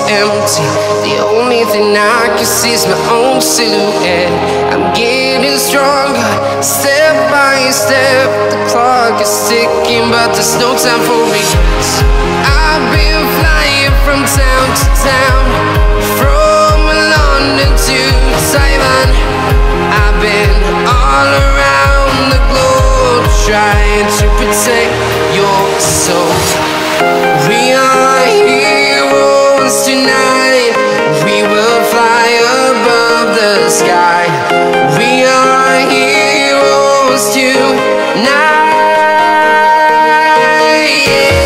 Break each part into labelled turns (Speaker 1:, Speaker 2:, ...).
Speaker 1: empty. The only thing I can see is my own silhouette. I'm getting stronger, step by step. The clock is ticking, but there's no time for regrets. I've been flying from town to town, from London to Taiwan. I've been all around the globe, trying to protect your soul. We are heroes tonight. We will fly above the sky. We are heroes tonight. Yeah.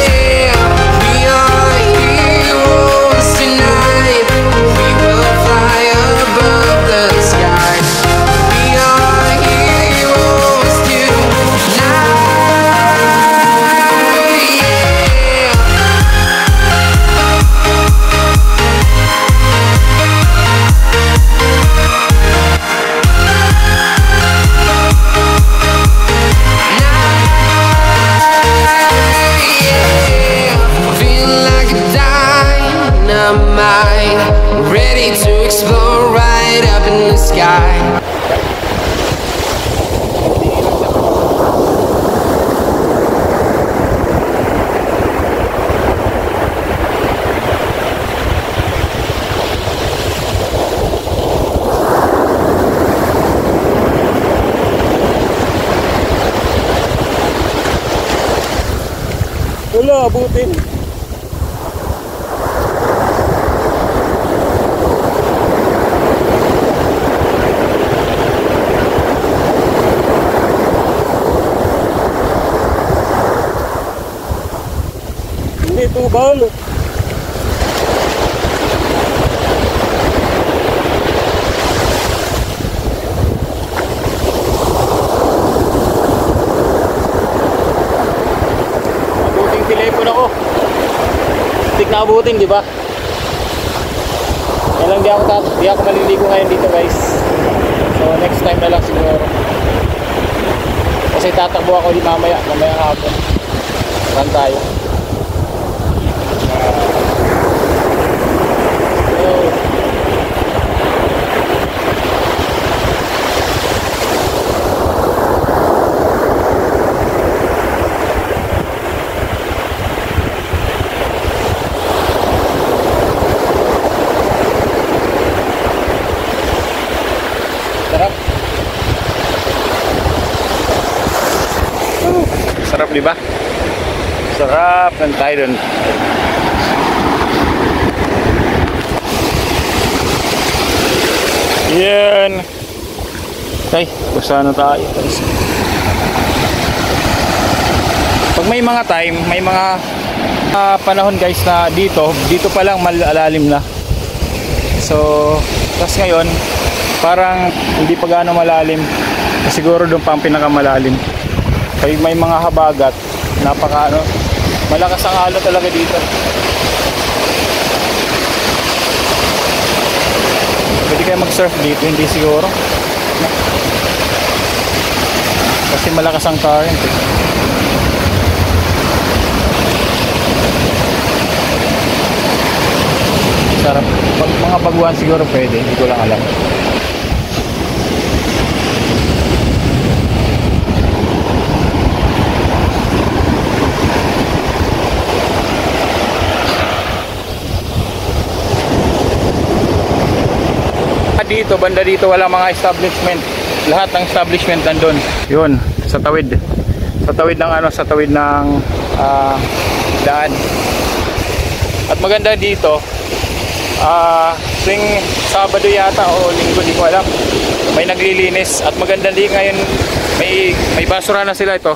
Speaker 1: We are heroes tonight. We will fly above the sky. We are heroes tonight. Ready to explore right up in the sky.
Speaker 2: Wala, abutin. Ito balo. Abuting telepono ko. Tik na abutin, di ba? Kaya lang di ako maliligo ngayon dito, guys. So next time na lang siguro. Kasi tatakbo ako di mamaya hapon. Saan tayo? Sarap. Sarap, di ba? Sarap ng Tidon. Yan. Okay, basta na tayo. Pag may mga time, may mga panahon guys na dito pa lang malalalim na. So, tas ngayon parang hindi pa gaano malalim. Siguro doon pa ang pinakamalalim. Kaya may mga habagat, malakas ang halo talaga dito. Pwede kayo mag-surf dito, hindi siguro. Kasi malakas ang current. Sarap. Pag mga baguhan siguro pwede, hindi ko lang alam. dito, banda dito wala mga establishment. Lahat ng establishment nandun. Yun, sa tawid. Sa tawid ng ano, sa tawid ng daan. At maganda dito, tuwing Sabado yata o Linggo, di ko alam, may naglilinis. At maganda din ngayon, may basura na sila ito.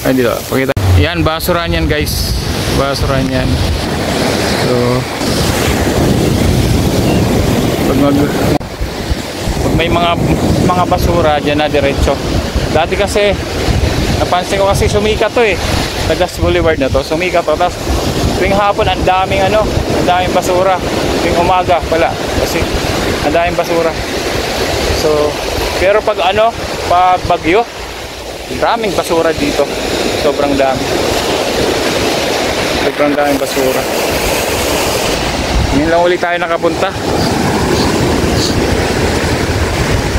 Speaker 2: Ay, dito, pakita. Yan, basura yan guys. Basura yan. So, pag may mga basura dyan na diretso. Dati kasi napansin ko kasi sumikat to eh, Tagas Boulevard na to, sumikat to. Tapos tuwing hapon ang daming basura. Tuwing umaga pala kasi ang daming basura. So pero pag bagyo, daming basura dito. Sobrang daming basura. Ngayon lang ulit tayo nakapunta.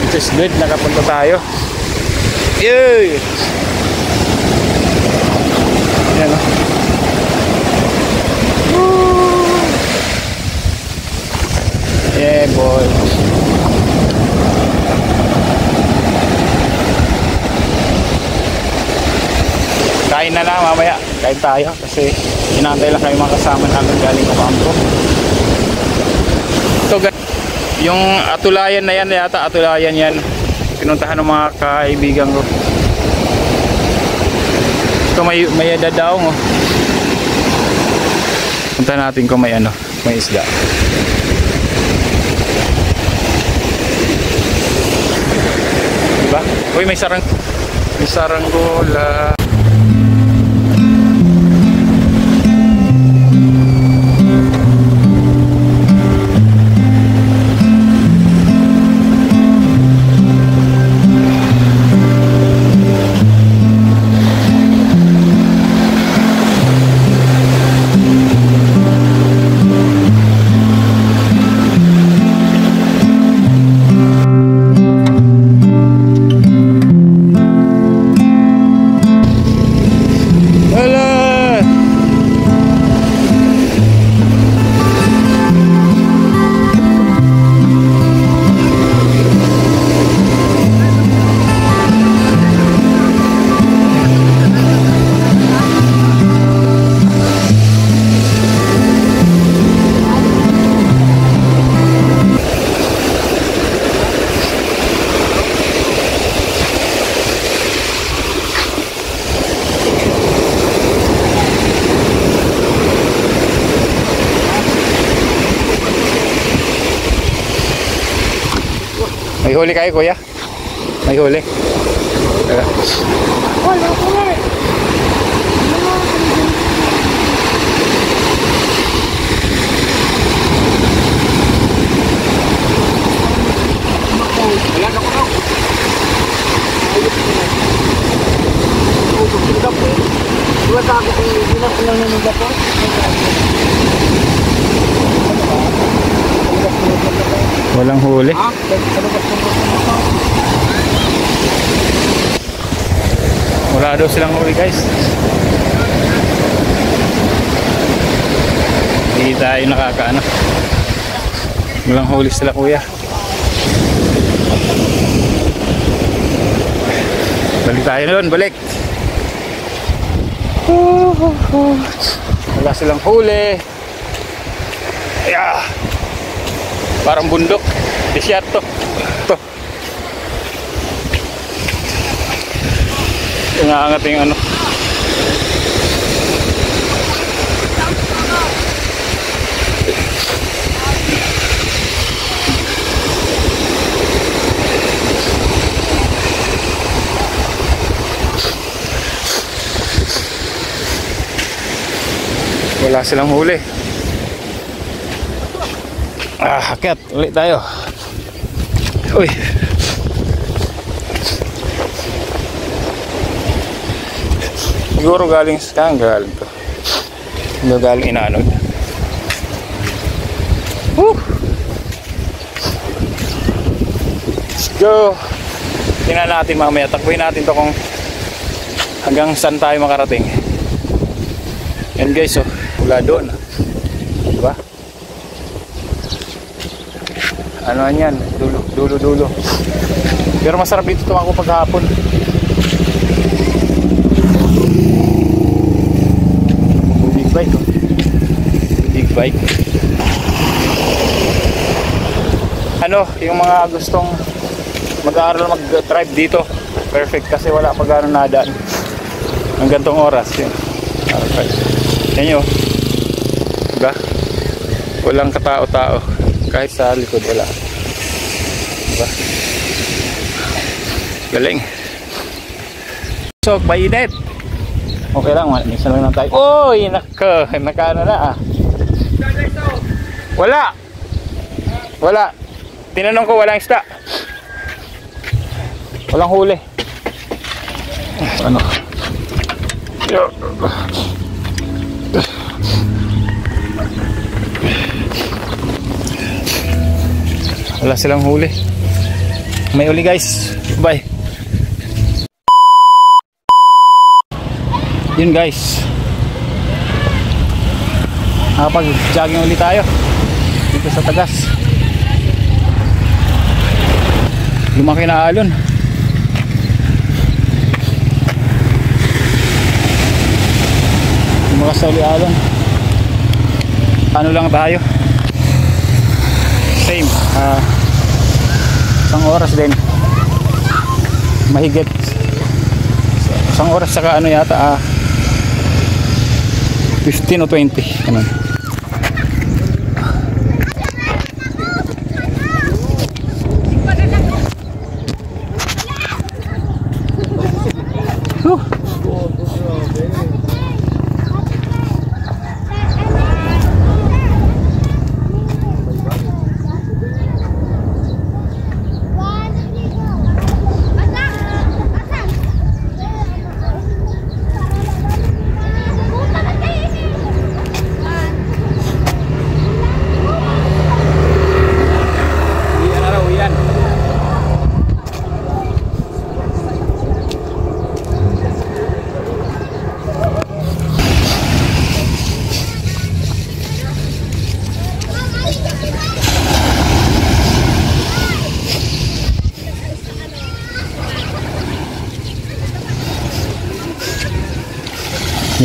Speaker 2: Which is good, nakapunta tayo. Yay! Yan o. Yeah boy. Kain na lang mamaya. Kain tayo kasi inaantay lang kayo mga kasama namin galing Ocampo. So yung Atulayan na yan yata, Atulayan yan. Pinuntahan ng mga kaibigan ko. Ito may dadaong oh. Punta natin kung may isda. Diba? Uy, may saranggola. May huli kayo kuya? May huli?
Speaker 3: Wala ko na eh.
Speaker 2: Wala na ko na.
Speaker 3: Dua tayo kung hindi na nanunod ako.
Speaker 2: Walang huli. Wala daw silang huli guys. Hindi tayo nakakaano. Walang huli sila kuya. Balik tayo doon, balik. Wala silang huli. Yeah. Parang bundok. Desierto. Ito. Inaangat yung wala silang huli. Hakyat ulit tayo. Uy. Siguro galing saan galing to? Hindi galing Inanod. Let's go. Tingnan natin mamaya. Takbuhin natin to kung hanggang saan tayo makarating. Yan guys, oh. Mula doon. Diba? ano yan, dulo. Pero masarap dito tumakbo paghapon. Big bike, oh. Big bike. Ano, yung mga gustong mag-aaral mag-drive dito, perfect kasi wala pa gano'ng nadaan ang gantong oras yun. Okay. Yan yun, diba? Walang katao-tao kahit sa likod wala, diba? Galing. So, mainit. Okay lang, minsan lang tayo. Uy, naka ano na ah. Wala. Tinanong ko, walang isda. Walang huli. Ano? Wala silang huli. May uli guys. Bye. Yun guys. Nakapag-jogging ulit tayo dito sa Tagas. Lumaki na alon. Lumakas sa uli alon. Ano lang tayo? Same. Isang oras din. Mahigit. Isang oras saka ano yata 15 o 20. Ganun.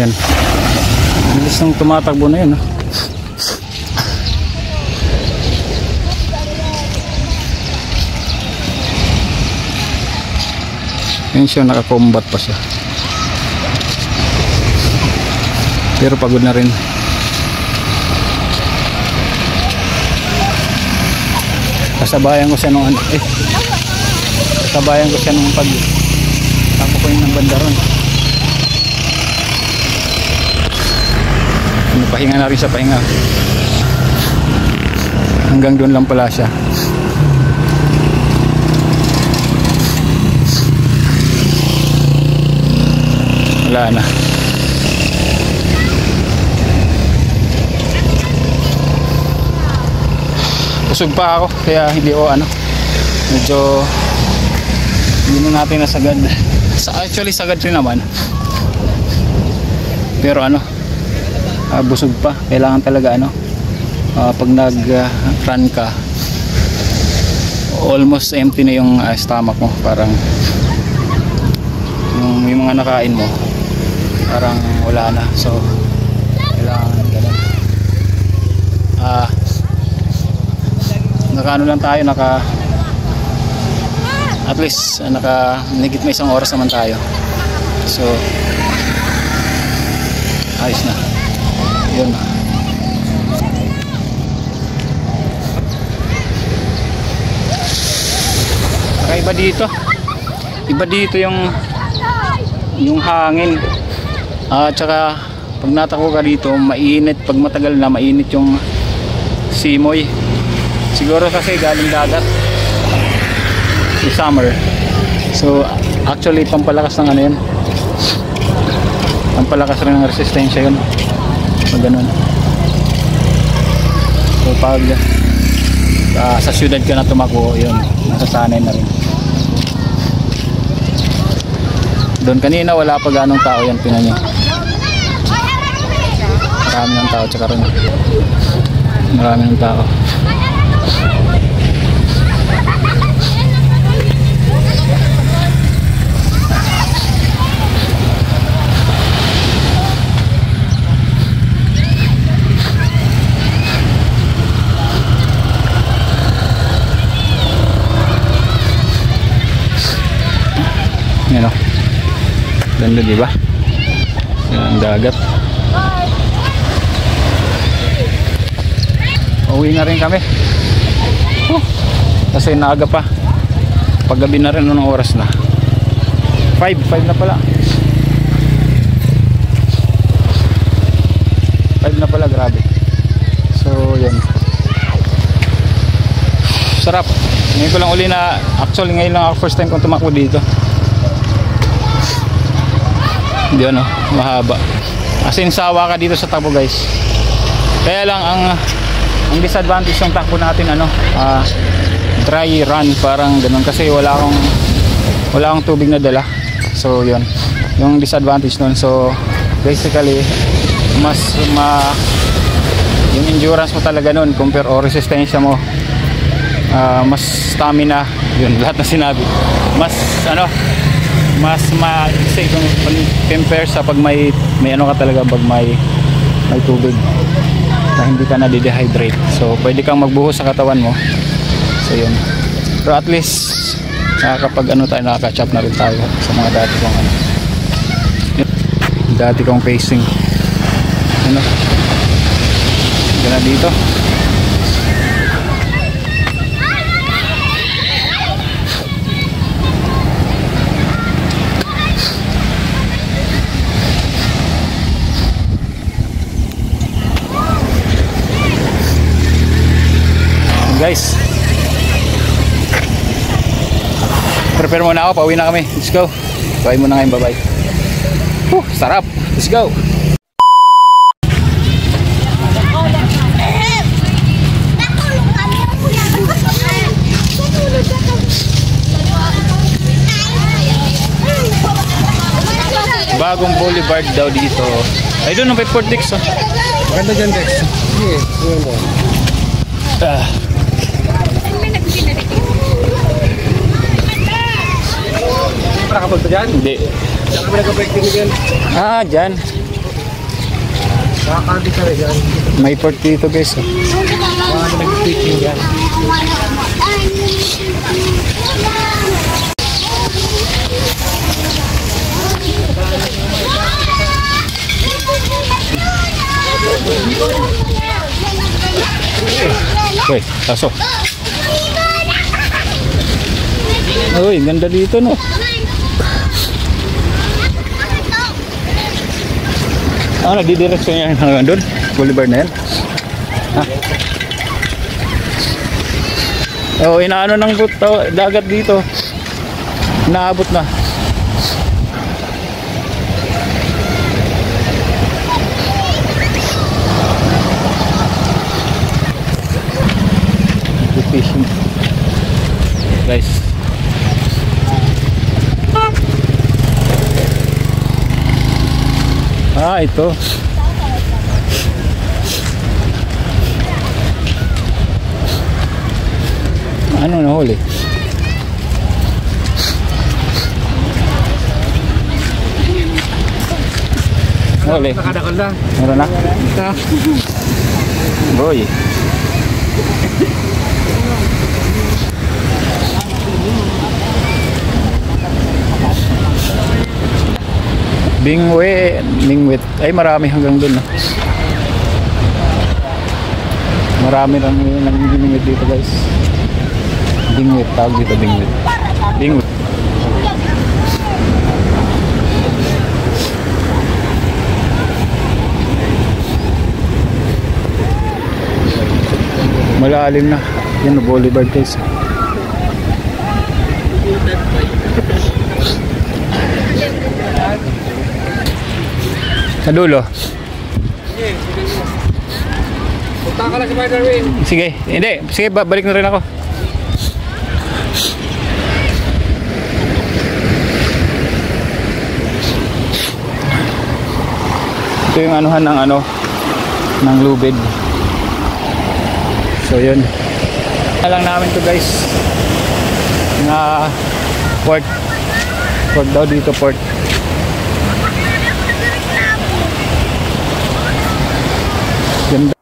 Speaker 2: Yan. Bilis ng tumatakbo na yun. Yan siya, nakakombat pa siya. Pero pagod na rin. Kasabayan ko siya nung kasabayan ko siya nung tako ko yun ng bandaron. Pahinga na rin sa pahinga. Hanggang doon lang pala siya. Wala na. Busog pa ako kaya hindi ko medyo hindi na natin nasagad. Actually sagad rin naman. Pero busog pa. Kailangan talaga pag nag-run ka almost empty na yung stomach mo. Parang yung mga nakain mo parang wala na. So kailangan ganun. Nakaano lang tayo, at least nigit may isang oras naman tayo. So ayos na yun. Iba dito yung hangin at saka pag natakbo ka dito mainit, pag matagal na mainit yung simoy. Siguro kasi galing dagat yung summer. So actually pampalakas ng yun, pampalakas rin ng resistensya yun pag ganun. So pag sa syudad ka na tumakbo, yun, nasasanay na rin. Doon kanina wala pa ganong tao, yan tingnan nyo. Marami ng tao, tsaka rin marami ng tao. Ganda, di ba? Yan, ang dagat. Uwi na rin kami. Kasi naaga pa. Paggabi na rin, anong oras na? 5 na pala. 5 na pala, grabe. So, yan. Sarap. Ngayon ko lang uli na, actually ngayon lang ako first time kong tumakbo dito. Hindi ano, mahaba. As in, sawa ka dito sa takbo, guys. Kaya lang ang disadvantage ng takbo natin, ano, dry run, parang ganun, kasi wala akong tubig na dala. So yun yung disadvantage nun. So basically yung endurance mo talaga nun compare o resistensya mo, mas stamina, yun lahat na sinabi, mas maiksi kung compare sa pag may ano ka talaga, pag may tubig na hindi ka na-dehydrate. So pwede kang magbuhos sa katawan mo. So yun, pero at least nakakapag ano tayo, nakaka-catch up na rin tayo sa mga dati kong ano, dati kong pacing, ano, gana dito. Guys, prepare muna ako, pauwi na kami. Let's go. Kain muna ngayon, bye-bye. Sarap. Let's go. Bagong boulevard daw dito. I don't know, may Fort Dix.
Speaker 3: Maganda dyan, Dex. Sige, yun mo. Nakapagta dyan?
Speaker 2: Hindi.
Speaker 3: Diyan kami nag-breaking dyan.
Speaker 2: Dyan.
Speaker 3: Nakakandi ka rin dyan.
Speaker 2: May port dito, guys.
Speaker 3: Kami nag-breaking dyan.
Speaker 2: Uy, taso. Uy, ganda dito, no? Nagdidireksyon yan hanggang doon? Boulevard na yan? Inaano ng dagat dito. Naabot na. Fishing, guys. Ito. Ano na huli? Huli.
Speaker 3: Nakadakal na.
Speaker 2: Meron na? Boy. Bingwit. Ay, marami hanggang dun, no? Marami lang yung bingwit dito, guys. Bingwit, tawag dito, bingwit. Bingwit. Malalim na. Yan, boulevard, guys. Sa dulo.
Speaker 3: Punta ka lang si Mike Darwin.
Speaker 2: Sige, hindi. Sige, balik na rin ako. Ito yung anuhan ng ng lubid. So yun. Alang namin to, guys. Na port daw dito, port. Ganda.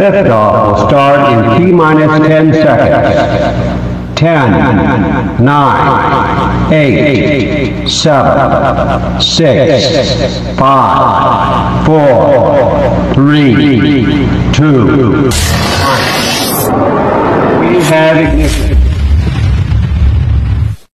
Speaker 4: Liftoff will start in T-minus 10 seconds. 10, 9, 8, 7, 6, 5, 4, 3, 2, 1. We have ignition.